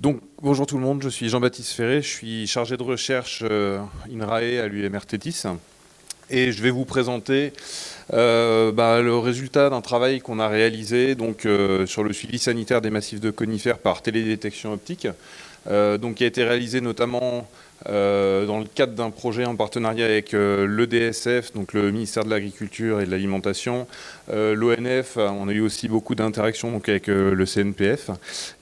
Donc, bonjour tout le monde, je suis Jean-Baptiste Ferré, je suis chargé de recherche INRAE à l'UMR Tétis et je vais vous présenter le résultat d'un travail qu'on a réalisé sur le suivi sanitaire des massifs de conifères par télédétection optique, qui a été réalisé notamment dans le cadre d'un projet en partenariat avec l'EDSF, donc le ministère de l'Agriculture et de l'Alimentation, l'ONF. On a eu aussi beaucoup d'interactions avec le CNPF.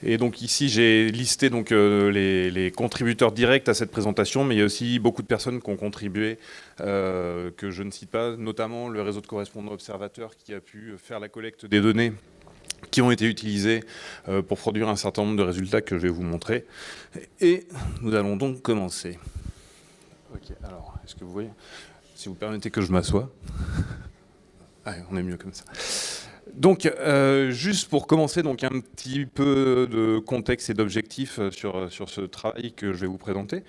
Et donc ici, j'ai listé les contributeurs directs à cette présentation, mais il y a aussi beaucoup de personnes qui ont contribué, que je ne cite pas, notamment le réseau de correspondants observateurs qui a pu faire la collecte des données qui ont été utilisés pour produire un certain nombre de résultats que je vais vous montrer. Et nous allons donc commencer. Ok, alors, est-ce que vous voyez? Si vous permettez que je m'assoie. Ah, on est mieux comme ça. Donc, juste pour commencer, un petit peu de contexte et d'objectifs sur ce travail que je vais vous présenter.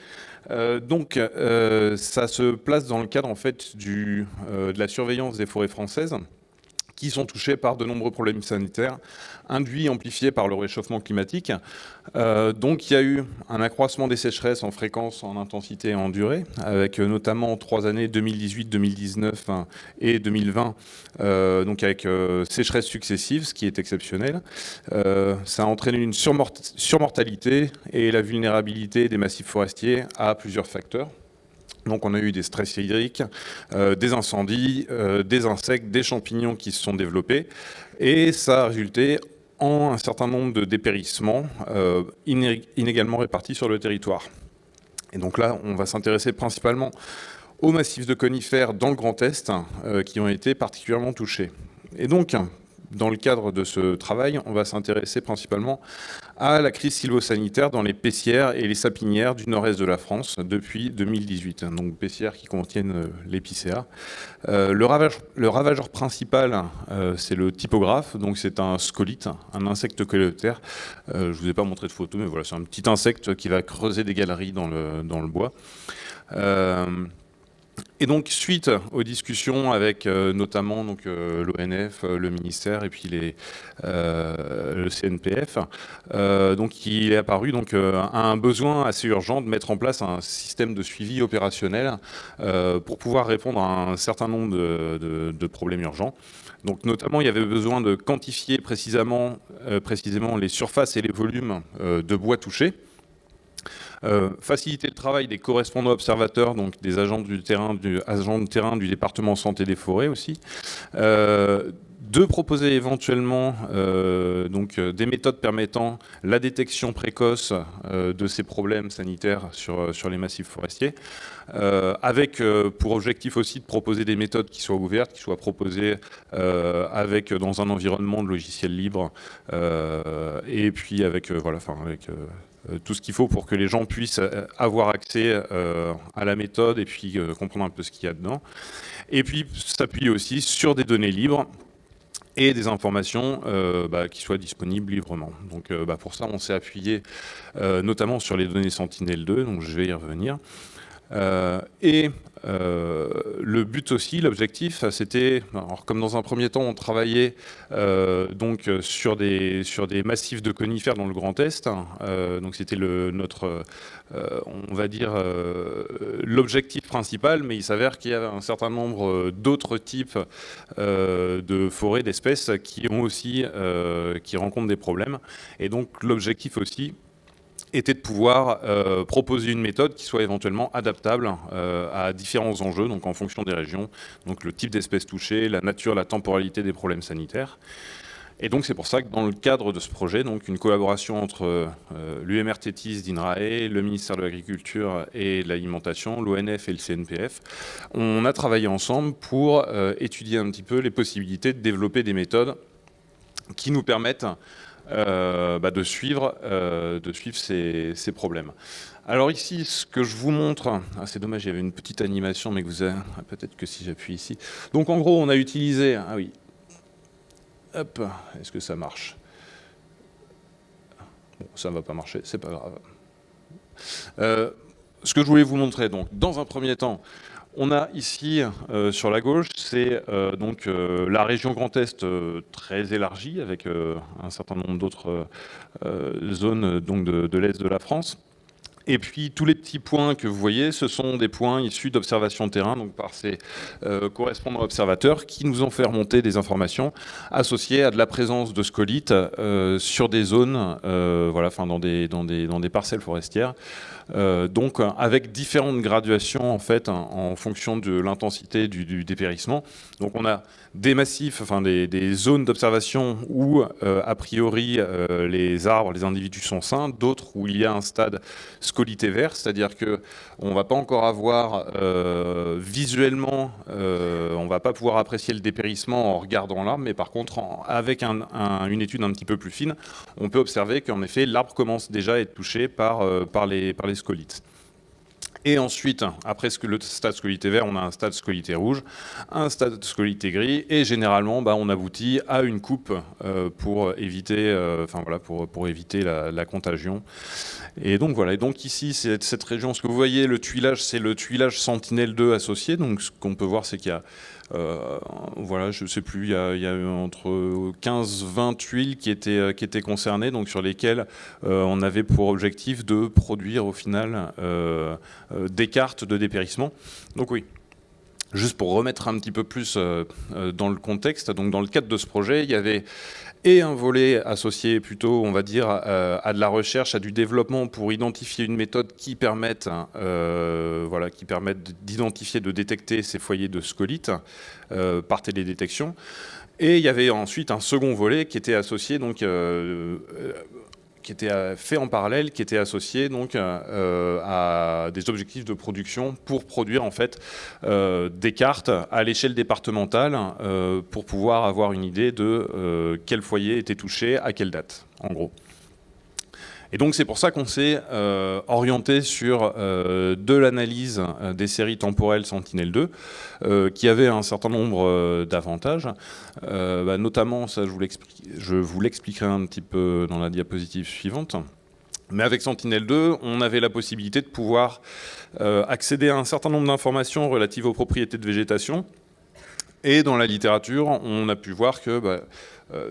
Ça se place dans le cadre en fait de la surveillance des forêts françaises, qui sont touchés par de nombreux problèmes sanitaires, induits, amplifiés par le réchauffement climatique. Donc il y a eu un accroissement des sécheresses en fréquence, en intensité et en durée, avec notamment 3 années, 2018, 2019 et 2020, avec sécheresses successives, ce qui est exceptionnel. Ça a entraîné une surmortalité et la vulnérabilité des massifs forestiers à plusieurs facteurs. Donc on a eu des stress hydriques, des incendies, des insectes, des champignons qui se sont développés. Et ça a résulté en un certain nombre de dépérissements inégalement répartis sur le territoire. Et donc là, on va s'intéresser principalement aux massifs de conifères dans le Grand Est qui ont été particulièrement touchés. Et donc, dans le cadre de ce travail, on va s'intéresser principalement à la crise sylvosanitaire dans les pessières et les sapinières du nord-est de la France depuis 2018. Donc pessières qui contiennent l'épicéa. Le ravageur principal, c'est le typographe. Donc c'est un scolite, un insecte coléoptère. Je ne vous ai pas montré de photo, mais voilà, c'est un petit insecte qui va creuser des galeries dans le bois. Et donc, suite aux discussions avec notamment l'ONF, le ministère et puis le CNPF, il est apparu un besoin assez urgent de mettre en place un système de suivi opérationnel pour pouvoir répondre à un certain nombre de problèmes urgents. Donc, notamment, il y avait besoin de quantifier précisément les surfaces et les volumes de bois touchés. Faciliter le travail des correspondants observateurs, donc des agents de terrain du département santé des forêts aussi. De proposer éventuellement des méthodes permettant la détection précoce de ces problèmes sanitaires sur les massifs forestiers, avec pour objectif aussi de proposer des méthodes qui soient ouvertes, qui soient proposées dans un environnement de logiciel libre, et puis avec tout ce qu'il faut pour que les gens puissent avoir accès à la méthode et puis comprendre un peu ce qu'il y a dedans. Et puis s'appuyer aussi sur des données libres et des informations qui soient disponibles librement. Donc pour ça, on s'est appuyé notamment sur les données Sentinel-2, donc je vais y revenir. Le but aussi, l'objectif, c'était, comme dans un premier temps, on travaillait sur des massifs de conifères dans le Grand Est. Donc c'était l'objectif principal, mais il s'avère qu'il y a un certain nombre d'autres types de forêts, d'espèces qui rencontrent des problèmes. Et donc l'objectif aussi était de pouvoir proposer une méthode qui soit éventuellement adaptable à différents enjeux, donc en fonction des régions, donc le type d'espèces touchées, la nature, la temporalité des problèmes sanitaires. Et donc c'est pour ça que dans le cadre de ce projet, donc une collaboration entre l'UMR Tétis d'INRAE, le ministère de l'Agriculture et de l'Alimentation, l'ONF et le CNPF, on a travaillé ensemble pour étudier un petit peu les possibilités de développer des méthodes qui nous permettent de suivre ces problèmes. Alors ici, ce que je vous montre, c'est dommage, il y avait une petite animation, mais peut-être que si j'appuie ici. Donc en gros, on a utilisé, hop, est-ce que ça marche? Bon, ça ne va pas marcher, c'est pas grave. Ce que je voulais vous montrer, donc, dans un premier temps, On a ici, sur la gauche, c'est donc la région Grand Est très élargie, avec un certain nombre d'autres zones donc de l'Est de la France. Et puis tous les petits points que vous voyez, ce sont des points issus d'observations terrain, donc par ces correspondants observateurs qui nous ont fait remonter des informations associées à de la présence de scolites sur des zones, voilà, enfin dans des parcelles forestières. Donc avec différentes graduations en fait en fonction de l'intensité du dépérissement. Donc on a des massifs, enfin des zones d'observation où a priori les arbres, les individus sont sains, d'autres où il y a un stade scolité vert, c'est-à-dire que on va pas encore avoir visuellement, on va pas pouvoir apprécier le dépérissement en regardant l'arbre, mais par contre avec une étude un petit peu plus fine, on peut observer qu'en effet l'arbre commence déjà à être touché par les scolites. Et ensuite, après le stade scolité vert, on a un stade scolité rouge, un stade scolité gris, et généralement, on aboutit à une coupe pour éviter, pour éviter la contagion. Et donc voilà. Et donc ici, c'est cette région. Ce que vous voyez, le tuilage, c'est le tuilage Sentinelle-2 associé. Donc ce qu'on peut voir, c'est qu'il y a voilà, je ne sais plus, il y a entre 15-20 tuiles qui étaient concernées, donc sur lesquelles on avait pour objectif de produire au final des cartes de dépérissement. Donc oui. Juste pour remettre un petit peu plus dans le contexte, donc dans le cadre de ce projet, il y avait et un volet associé plutôt, on va dire, à de la recherche, à du développement pour identifier une méthode qui permette d'identifier, de détecter ces foyers de scolite par télédétection. Et il y avait ensuite un second volet qui était associé donc qui était fait en parallèle, qui était associé donc à des objectifs de production pour produire en fait des cartes à l'échelle départementale pour pouvoir avoir une idée de quel foyer était touché à quelle date, en gros. Et donc c'est pour ça qu'on s'est orienté sur de l'analyse des séries temporelles Sentinelle-2 qui avait un certain nombre d'avantages, notamment, ça je vous l'expliquerai un petit peu dans la diapositive suivante. Mais avec Sentinelle-2, on avait la possibilité de pouvoir accéder à un certain nombre d'informations relatives aux propriétés de végétation. Et dans la littérature, on a pu voir que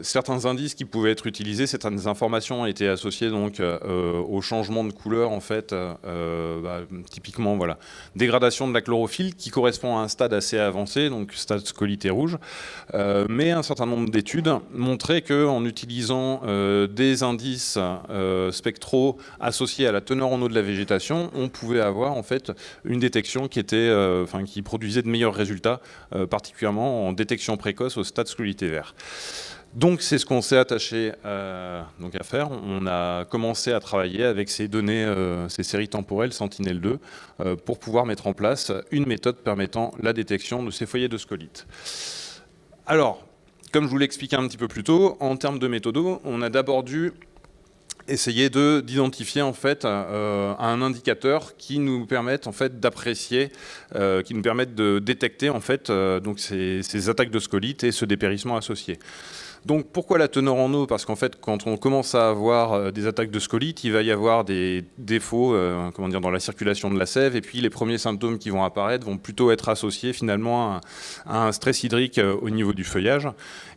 certains indices qui pouvaient être utilisés, certaines informations étaient associées donc au changement de couleur en fait, typiquement voilà, dégradation de la chlorophylle qui correspond à un stade assez avancé, donc stade scolité rouge, mais un certain nombre d'études montraient qu'en utilisant des indices spectraux associés à la teneur en eau de la végétation, on pouvait avoir en fait une détection qui était, qui produisait de meilleurs résultats, particulièrement en détection précoce au stade scolité vert. Donc c'est ce qu'on s'est attaché à faire. On a commencé à travailler avec ces données, ces séries temporelles Sentinelle-2, pour pouvoir mettre en place une méthode permettant la détection de ces foyers de scolite. Alors, comme je vous l'expliquais un petit peu plus tôt, en termes de méthodo, on a d'abord dû essayer d'identifier en fait un indicateur qui nous permette en fait d'apprécier, qui nous permette de détecter en fait donc ces attaques de scolite et ce dépérissement associé. Donc pourquoi la teneur en eau? Parce qu'en fait, quand on commence à avoir des attaques de scolite, il va y avoir des défauts dans la circulation de la sève, et puis les premiers symptômes qui vont apparaître vont plutôt être associés finalement à un stress hydrique au niveau du feuillage.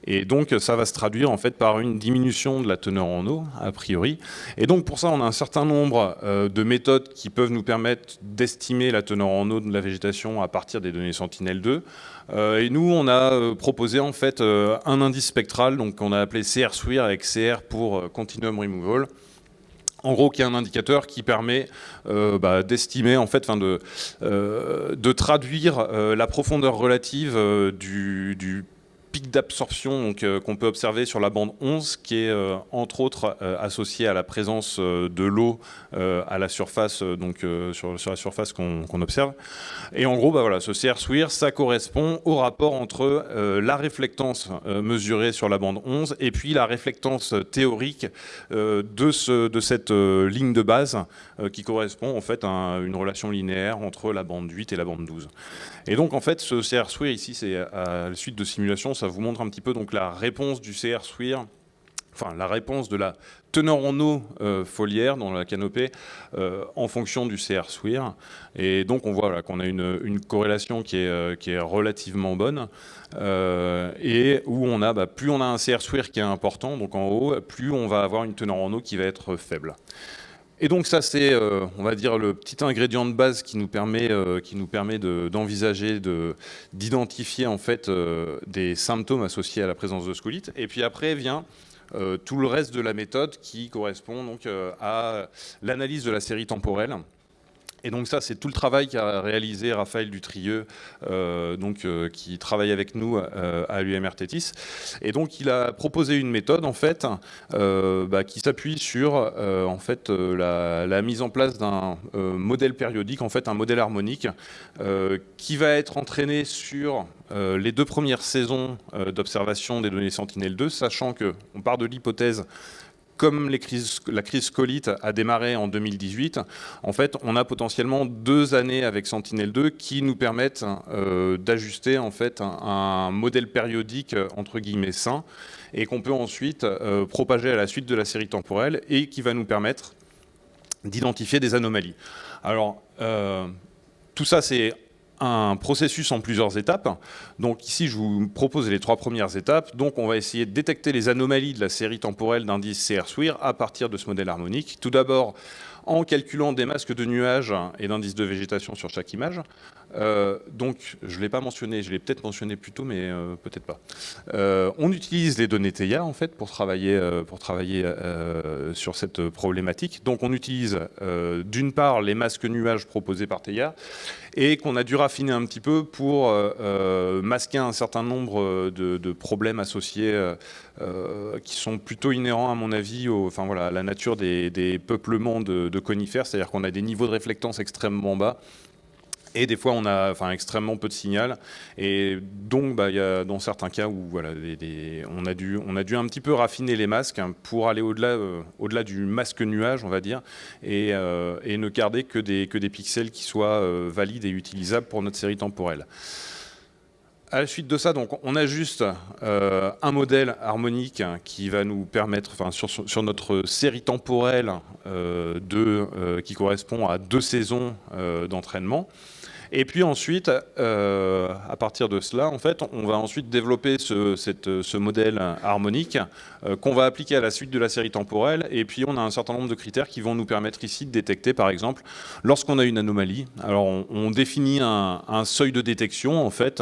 Et donc ça va se traduire en fait par une diminution de la teneur en eau, a priori. Et donc pour ça, on a un certain nombre de méthodes qui peuvent nous permettre d'estimer la teneur en eau de la végétation à partir des données Sentinelle-2. Et nous, on a proposé en fait un indice spectral, donc qu'on a appelé CR-SWIR avec CR pour Continuum Removal. En gros, qui est un indicateur qui permet d'estimer, en fait, de traduire la profondeur relative du pic d'absorption qu'on peut observer sur la bande 11, qui est entre autres associée à la présence de l'eau à la surface, sur la surface qu'on observe. Et en gros, ce CR-SWIR, ça correspond au rapport entre la réflectance mesurée sur la bande 11 et puis la réflectance théorique de cette ligne de base qui correspond en fait à une relation linéaire entre la bande 8 et la bande 12. Et donc en fait, ce CR-SWIR ici, c'est à la suite de simulation, ça vous montre un petit peu donc la réponse du CR-SWIR enfin la réponse de la teneur en eau foliaire dans la canopée en fonction du CR SWIR. Et donc on voit qu'on a une corrélation qui est relativement bonne et où on a, plus on a un CR SWIR qui est important, donc en haut, plus on va avoir une teneur en eau qui va être faible. Et donc ça, c'est, on va dire, le petit ingrédient de base qui nous permet d'envisager, d'identifier en fait des symptômes associés à la présence de scolite. Et puis après vient tout le reste de la méthode qui correspond donc à l'analyse de la série temporelle. Et donc ça, c'est tout le travail qu'a réalisé Raphaël Dutrieux, qui travaille avec nous à l'UMR Tétis. Et donc il a proposé une méthode en fait qui s'appuie sur la mise en place d'un modèle périodique, en fait un modèle harmonique, qui va être entraîné sur les 2 premières saisons d'observation des données Sentinel-2, sachant qu'on part de l'hypothèse, comme la crise scolite a démarré en 2018, en fait, on a potentiellement 2 années avec Sentinel-2 qui nous permettent d'ajuster en fait un modèle périodique entre guillemets sain et qu'on peut ensuite propager à la suite de la série temporelle et qui va nous permettre d'identifier des anomalies. Alors, tout ça, c'est un processus en plusieurs étapes. Donc ici, je vous propose les 3 premières étapes. Donc on va essayer de détecter les anomalies de la série temporelle d'indices CR SWIR à partir de ce modèle harmonique. Tout d'abord, en calculant des masques de nuages et d'indices de végétation sur chaque image. Donc, je ne l'ai pas mentionné, je l'ai peut-être mentionné plus tôt, mais peut-être pas. On utilise les données Theia, en fait, pour travailler sur cette problématique. Donc, on utilise d'une part les masques nuages proposés par Theia et qu'on a dû raffiner un petit peu pour masquer un certain nombre de problèmes associés qui sont plutôt inhérents, à mon avis, à la nature des peuplements de conifères, c'est-à-dire qu'on a des niveaux de réflectance extrêmement bas. Et des fois, on a extrêmement peu de signal. Et donc, il y a dans certains cas où on a dû un petit peu raffiner les masques pour aller au-delà du masque nuage, on va dire, et ne garder que des pixels qui soient valides et utilisables pour notre série temporelle. À la suite de ça, donc, on ajuste un modèle harmonique qui va nous permettre, sur notre série temporelle qui correspond à 2 saisons d'entraînement. Et puis ensuite, à partir de cela, en fait, on va ensuite développer ce modèle harmonique qu'on va appliquer à la suite de la série temporelle. Et puis, on a un certain nombre de critères qui vont nous permettre ici de détecter, par exemple, lorsqu'on a une anomalie. Alors, on définit un seuil de détection, en fait,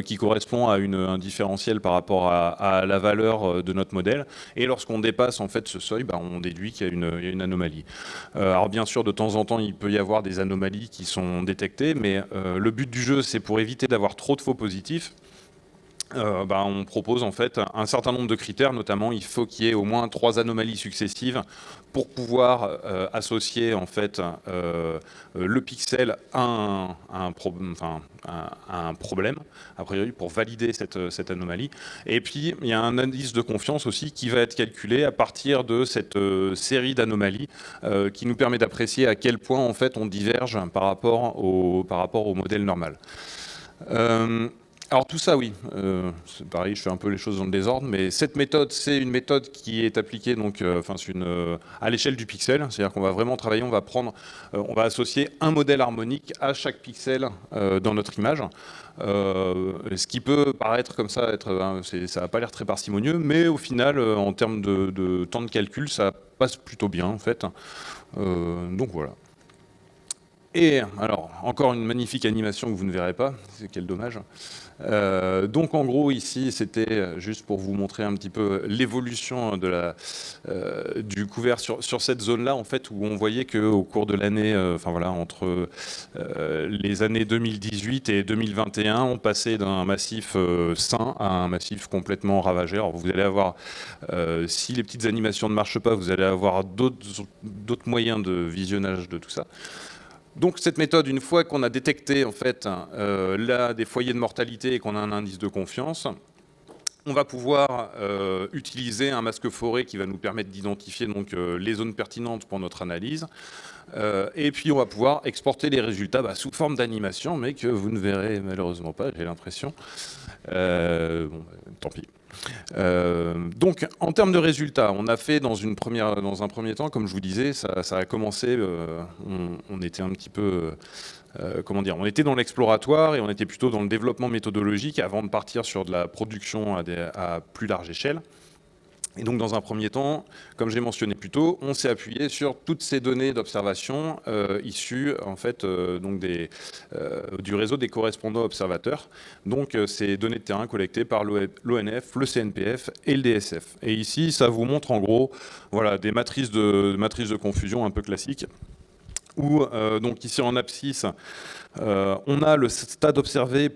qui correspond à un différentiel par rapport à la valeur de notre modèle. Et lorsqu'on dépasse en fait ce seuil, on déduit qu'il y a une anomalie. Alors bien sûr, de temps en temps, il peut y avoir des anomalies qui sont détectées, mais le but du jeu, c'est pour éviter d'avoir trop de faux positifs. On propose en fait un certain nombre de critères, notamment il faut qu'il y ait au moins 3 anomalies successives pour pouvoir associer en fait le pixel à un problème, a priori pour valider cette anomalie. Et puis il y a un indice de confiance aussi qui va être calculé à partir de cette série d'anomalies qui nous permet d'apprécier à quel point en fait on diverge par rapport au modèle normal. Alors tout ça, oui, c'est pareil, je fais un peu les choses dans le désordre, mais cette méthode, c'est une méthode qui est appliquée donc, à l'échelle du pixel, c'est-à-dire qu'on va vraiment travailler, on va associer un modèle harmonique à chaque pixel dans notre image, ce qui peut paraître comme ça, ça n'a pas l'air très parcimonieux, mais au final, en termes de temps de calcul, ça passe plutôt bien en fait, donc voilà. Et alors, encore une magnifique animation que vous ne verrez pas, quel dommage. Donc en gros ici c'était juste pour vous montrer un petit peu l'évolution du couvert sur cette zone-là en fait où on voyait qu'au cours de l'année, entre les années 2018 et 2021, on passait d'un massif sain à un massif complètement ravagé. Alors vous allez avoir, si les petites animations ne marchent pas, vous allez avoir d'autres moyens de visionnage de tout ça. Donc cette méthode, une fois qu'on a détecté en fait des foyers de mortalité et qu'on a un indice de confiance, on va pouvoir utiliser un masque forêt qui va nous permettre d'identifier donc les zones pertinentes pour notre analyse. Et puis on va pouvoir exporter les résultats sous forme d'animation, mais que vous ne verrez malheureusement pas, j'ai l'impression. Tant pis. Donc, en termes de résultats, on a fait dans un premier temps, comme je vous disais, ça a commencé, on était un petit peu, comment dire, on était dans l'exploratoire et on était plutôt dans le développement méthodologique avant de partir sur de la production à plus large échelle. Et donc, dans un premier temps, comme j'ai mentionné plus tôt, on s'est appuyé sur toutes ces données d'observation issues en fait, du réseau des correspondants observateurs. Donc, ces données de terrain collectées par l'ONF, le CNPF et le DSF. Et ici, ça vous montre en gros voilà, des matrices de confusion un peu classiques. Où, donc ici en abscisse, on a le stade observé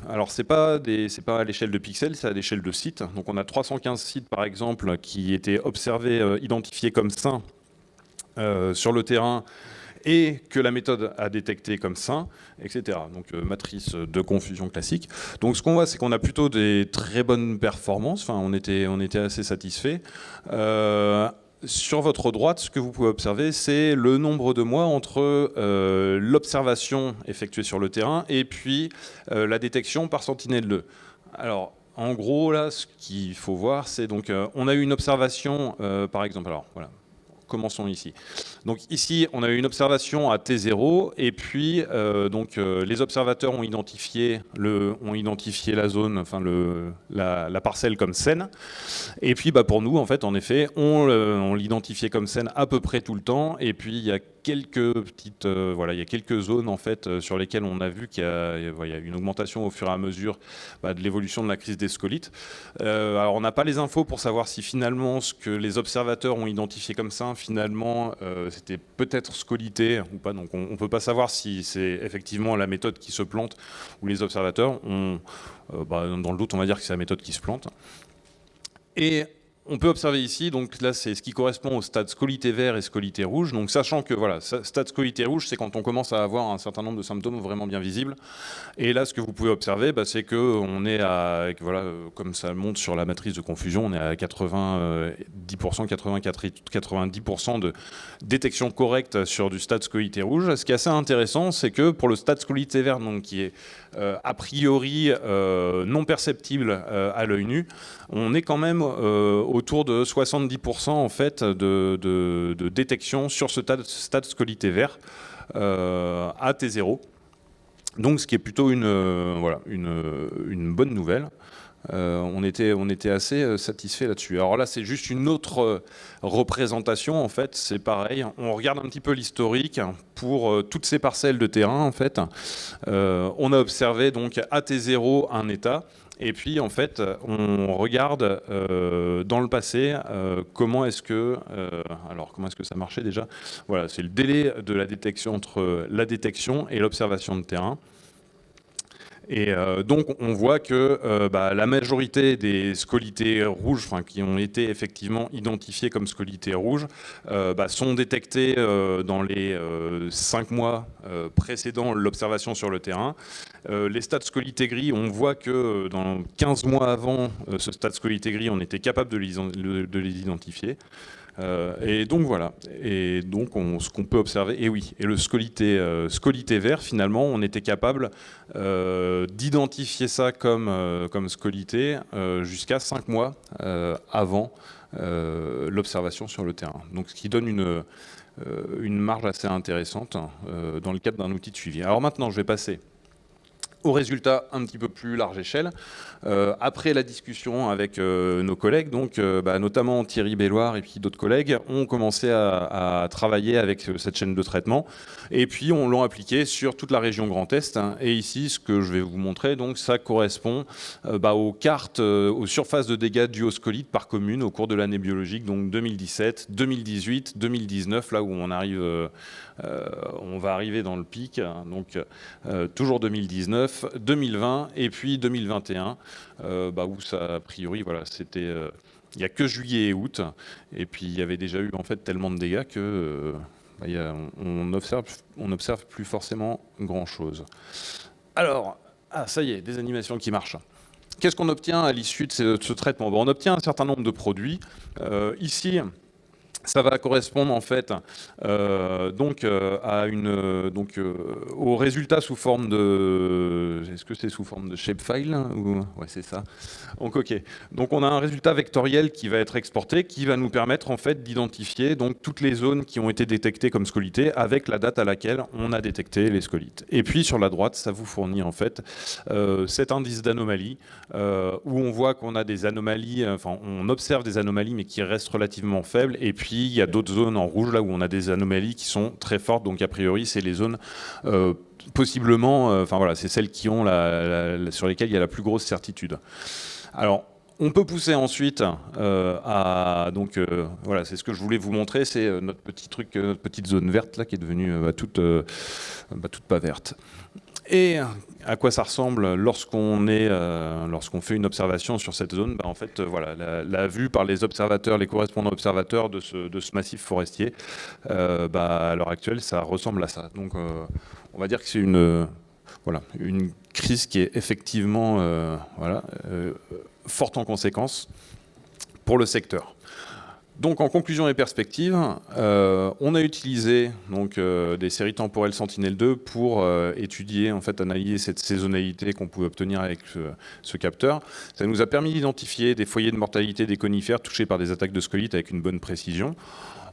alors c'est pas à l'échelle de pixels, c'est à l'échelle de sites. Donc on a 315 sites par exemple qui étaient observés, identifiés comme sains sur le terrain et que la méthode a détecté comme sains, etc. Donc matrice de confusion classique. Donc ce qu'on voit, c'est qu'on a plutôt des très bonnes performances. Enfin, on était assez satisfait. Sur votre droite, ce que vous pouvez observer, c'est le nombre de mois entre l'observation effectuée sur le terrain et puis la détection par Sentinel-2. Alors, en gros, là, ce qu'il faut voir, c'est donc, on a eu une observation, par exemple, alors voilà, commençons ici. Donc ici, on a eu une observation à T0 et puis les observateurs ont identifié la zone, enfin la parcelle comme saine. Et puis pour nous, en fait, en effet, on l'identifiait comme saine à peu près tout le temps. Et puis il y a quelques petites, il y a quelques zones en fait sur lesquelles on a vu qu'il y a une augmentation au fur et à mesure de l'évolution de la crise des scolites. Alors on n'a pas les infos pour savoir si finalement ce que les observateurs ont identifié comme ça, finalement c'était peut-être scolité ou pas. Donc on ne peut pas savoir si c'est effectivement la méthode qui se plante ou les observateurs. Dans le doute, on va dire que c'est la méthode qui se plante. Et on peut observer ici, donc là c'est ce qui correspond au stade scolité vert et scolité rouge. Donc sachant que voilà, stade scolité rouge, c'est quand on commence à avoir un certain nombre de symptômes vraiment bien visibles. Et là, ce que vous pouvez observer, c'est que on est à, voilà, comme ça monte sur la matrice de confusion, on est à 90%, 90% de détection correcte sur du stade scolité rouge. Ce qui est assez intéressant, c'est que pour le stade scolité vert, donc qui est a priori non perceptible à l'œil nu, on est quand même autour de 70% en fait de détection sur ce stade scolité vert à T0. Donc ce qui est plutôt une bonne nouvelle. On était assez satisfait là-dessus. Alors là, c'est juste une autre représentation, en fait, c'est pareil. On regarde un petit peu l'historique pour toutes ces parcelles de terrain, en fait. On a observé donc à T0 un état. Et puis, en fait, on regarde dans le passé comment est-ce que ça marchait déjà. Voilà, c'est le délai de la détection entre la détection et l'observation de terrain. Et donc on voit que la majorité des scolités rouges, qui ont été effectivement identifiées comme scolités rouges, sont détectées dans les 5 mois précédant l'observation sur le terrain. Les stades scolités gris, on voit que dans 15 mois avant ce stade scolités gris, on était capable de les identifier. Et donc voilà, et donc ce qu'on peut observer, et oui, et le scolité vert, finalement, on était capable d'identifier ça comme scolité jusqu'à 5 mois avant l'observation sur le terrain. Donc ce qui donne une marge assez intéressante dans le cadre d'un outil de suivi. Alors maintenant, je vais passer aux résultats un petit peu plus large échelle. Après la discussion avec nos collègues, donc notamment Thierry Belloir et puis d'autres collègues, ont commencé à travailler avec cette chaîne de traitement et puis on l'a appliqué sur toute la région Grand Est. Et ici, ce que je vais vous montrer, donc ça correspond aux cartes, aux surfaces de dégâts dus aux scolites par commune au cours de l'année biologique, donc 2017, 2018, 2019, là où on arrive, on va arriver dans le pic, donc toujours 2019. 2020 et puis 2021 où ça a priori voilà, c'était il n'y a que juillet et août et puis il y avait déjà eu en fait tellement de dégâts que on observe plus forcément grand chose. Alors ça y est, des animations qui marchent. Qu'est-ce qu'on obtient à l'issue de ce traitement? On obtient un certain nombre de produits. Ici Ça va correspondre en fait au résultat sous forme de... Est-ce que c'est sous forme de shapefile ou... Ouais, c'est ça. Donc, ok. Donc, on a un résultat vectoriel qui va être exporté, qui va nous permettre en fait d'identifier donc toutes les zones qui ont été détectées comme scolités avec la date à laquelle on a détecté les scolites. Et puis sur la droite, ça vous fournit en fait cet indice d'anomalie où on voit qu'on a des anomalies, enfin, on observe des anomalies mais qui restent relativement faibles. Et puis il y a d'autres zones en rouge là où on a des anomalies qui sont très fortes. Donc a priori, c'est les zones possiblement, enfin voilà, c'est celles qui ont sur lesquelles il y a la plus grosse certitude. Alors, on peut pousser ensuite voilà, c'est ce que je voulais vous montrer, c'est notre petit truc, notre petite zone verte là qui est devenue toute pas verte. Et à quoi ça ressemble lorsqu'on fait une observation sur cette zone? En fait, voilà, la vue par les observateurs, les correspondants observateurs de ce massif forestier, à l'heure actuelle, ça ressemble à ça. Donc, on va dire que c'est une crise qui est effectivement forte en conséquences pour le secteur. Donc en conclusion et perspective, on a utilisé des séries temporelles Sentinel-2 pour étudier, en fait, analyser cette saisonnalité qu'on pouvait obtenir avec ce capteur. Ça nous a permis d'identifier des foyers de mortalité des conifères touchés par des attaques de scolites avec une bonne précision.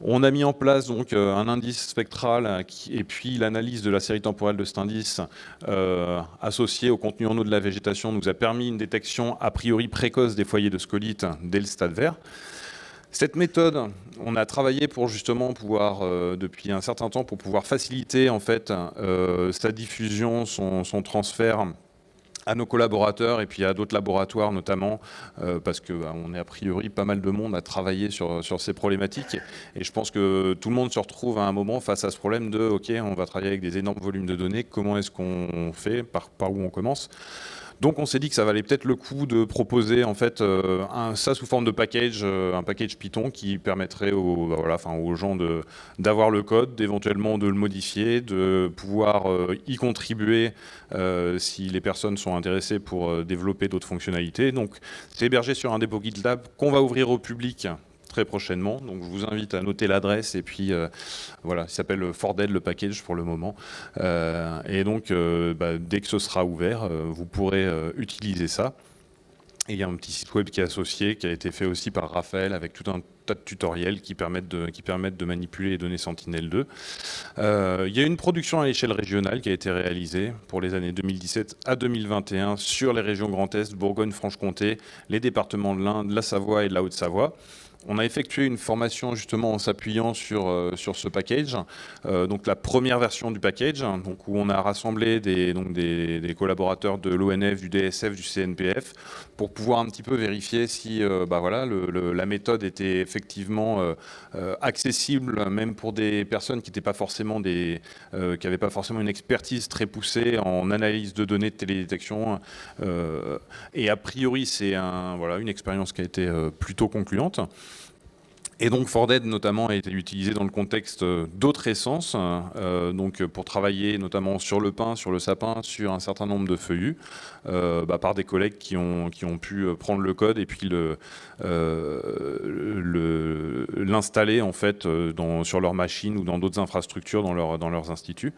On a mis en place donc un indice spectral et puis l'analyse de la série temporelle de cet indice associé au contenu en eau de la végétation nous a permis une détection a priori précoce des foyers de scolites dès le stade vert. Cette méthode, on a travaillé pour justement pouvoir, depuis un certain temps, pour pouvoir faciliter en fait sa diffusion, son transfert à nos collaborateurs et puis à d'autres laboratoires notamment, parce qu'on est a priori pas mal de monde à travailler sur ces problématiques. Et je pense que tout le monde se retrouve à un moment face à ce problème de « Ok, on va travailler avec des énormes volumes de données, comment est-ce qu'on fait, par où on commence ?» Donc on s'est dit que ça valait peut-être le coup de proposer en fait ça sous forme de package, un package Python qui permettrait aux gens d'avoir le code, d'éventuellement de le modifier, de pouvoir y contribuer si les personnes sont intéressées pour développer d'autres fonctionnalités. Donc c'est hébergé sur un dépôt GitLab qu'on va ouvrir au public très prochainement. Donc je vous invite à noter l'adresse et puis voilà, il s'appelle Forded le package pour le moment. Et donc dès que ce sera ouvert, vous pourrez utiliser ça. Et il y a un petit site web qui est associé, qui a été fait aussi par Raphaël avec tout un tas de tutoriels qui permettent de manipuler les données Sentinel-2. Il y a une production à l'échelle régionale qui a été réalisée pour les années 2017 à 2021 sur les régions Grand Est, Bourgogne-Franche-Comté, les départements de l'Inde, la Savoie et de la Haute-Savoie. On a effectué une formation justement en s'appuyant sur ce package, donc la première version du package, donc où on a rassemblé des collaborateurs de l'ONF, du DSF, du CNPF, pour pouvoir un petit peu vérifier si la méthode était effectivement accessible, même pour des personnes qui n'étaient pas forcément qui n'avaient pas forcément une expertise très poussée en analyse de données de télédétection. Et a priori, c'est une expérience qui a été plutôt concluante. Et donc Forded notamment a été utilisé dans le contexte d'autres essences, donc pour travailler notamment sur le pin, sur le sapin, sur un certain nombre de feuillus, par des collègues qui ont pu prendre le code et puis l'installer en fait sur leur machine ou dans d'autres infrastructures dans leurs instituts.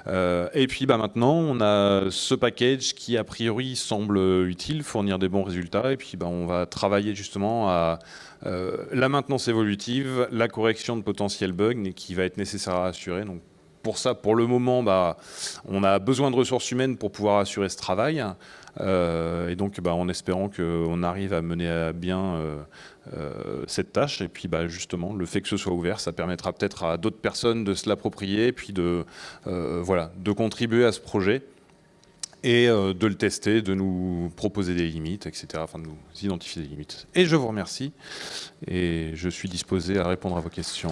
Et puis maintenant on a ce package qui a priori semble utile, fournir des bons résultats, et puis on va travailler justement à la maintenance évolutive, la correction de potentiels bugs qui va être nécessaire à assurer. Donc pour ça, pour le moment, on a besoin de ressources humaines pour pouvoir assurer ce travail. Et donc en espérant qu'on arrive à mener à bien cette tâche. Et puis justement, le fait que ce soit ouvert, ça permettra peut-être à d'autres personnes de se l'approprier et puis de contribuer à ce projet. Et de le tester, de nous proposer des limites, etc., afin de nous identifier des limites. Et je vous remercie, et je suis disposé à répondre à vos questions.